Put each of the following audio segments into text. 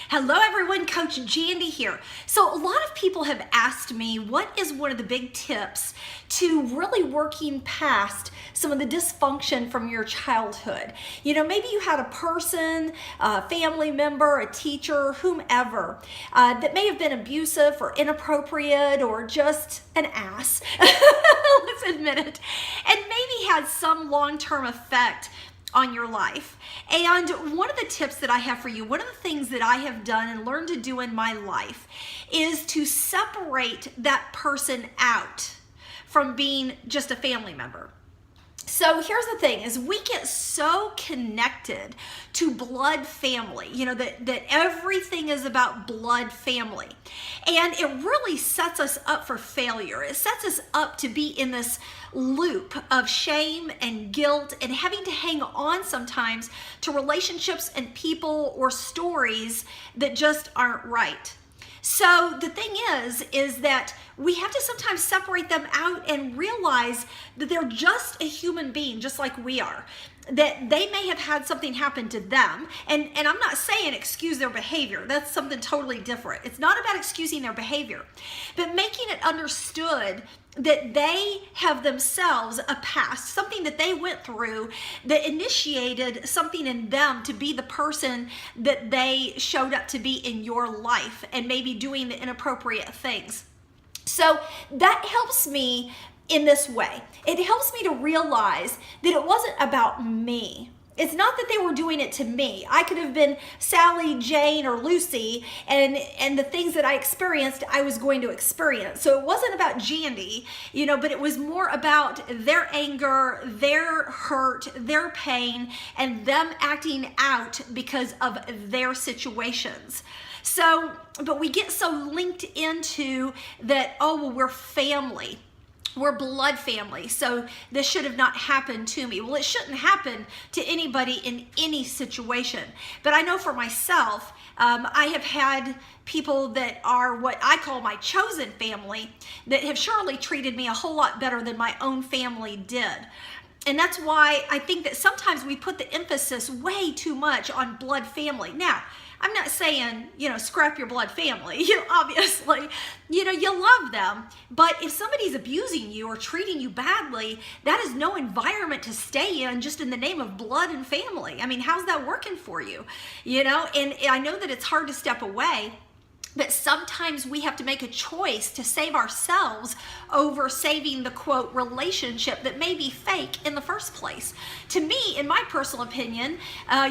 Hello everyone, Coach Jandy here. So a lot of people have asked me what is one of the big tips to really working past some of the dysfunction from your childhood. You know, maybe you had a person, a family member, a teacher, whomever, that may have been abusive or inappropriate or just an ass, let's admit it, and maybe had some long-term effect on your life. And one of the tips that I have for you, one of the things that I have done and learned to do in my life is to separate that person out from being just a family member. So here's the thing, is we get so connected to blood family, you know, that everything is about blood family. And it really sets us up for failure. It sets us up to be in this loop of shame and guilt and having to hang on sometimes to relationships and people or stories that just aren't right. So the thing is that we have to sometimes separate them out and realize that they're just a human being, just like we are. That they may have had something happen to them. And I'm not saying excuse their behavior. That's something totally different. It's not about excusing their behavior, but making it understood that they have themselves a past, something that they went through that initiated something in them to be the person that they showed up to be in your life and maybe doing the inappropriate things. So that helps me in this way. It helps me to realize that it wasn't about me. It's not that they were doing it to me. I could have been Sally, Jane, or Lucy, and the things that I experienced, I was going to experience. So it wasn't about Jandy, you know, but it was more about their anger, their hurt, their pain, and them acting out because of their situations. So, but we get so linked into that, oh, well, we're family. We're blood family, so this should have not happened to me. Well, it shouldn't happen to anybody in any situation. But I know for myself, I have had people that are what I call my chosen family that have surely treated me a whole lot better than my own family did. And that's why I think that sometimes we put the emphasis way too much on blood family. Now, I'm not saying, you know, scrap your blood family. You know, obviously, you know, you love them. But if somebody's abusing you or treating you badly, that is no environment to stay in just in the name of blood and family. I mean, how's that working for you? You know, and I know that it's hard to step away, but sometimes we have to make a choice to save ourselves over saving the, quote, relationship that may be fake in the first place. To me, in my personal opinion,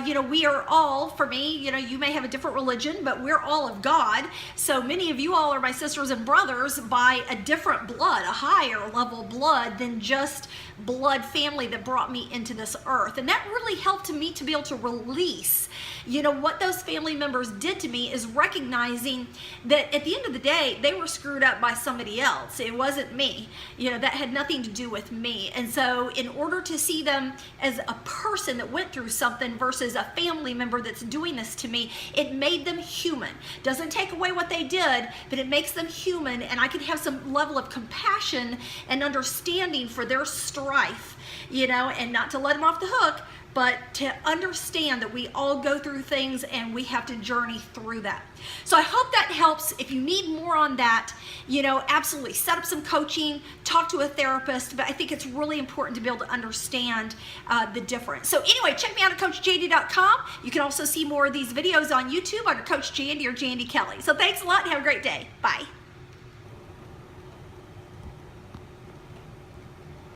you know, we are all, for me, you know, you may have a different religion, but we're all of God. So many of you all are my sisters and brothers by a different blood, a higher level blood than just blood family that brought me into this earth. And that really helped me to be able to release, you know, what those family members did to me is recognizing that at the end of the day, they were screwed up by somebody else. It wasn't me. You know, that had nothing to do with me. And so in order to see them as a person that went through something versus a family member that's doing this to me, it made them human. Doesn't take away what they did, but it makes them human, and I can have some level of compassion and understanding for their strife, you know, and not to let them off the hook, but to understand that we all go through things and we have to journey through that. So I hope that helps. If you need more on that, you know, absolutely set up some coaching, talk to a therapist, but I think it's really important to be able to understand the difference. So anyway, check me out at CoachJandy.com. You can also see more of these videos on YouTube under Coach Jandy or Jandy Kelly. So thanks a lot and have a great day. Bye.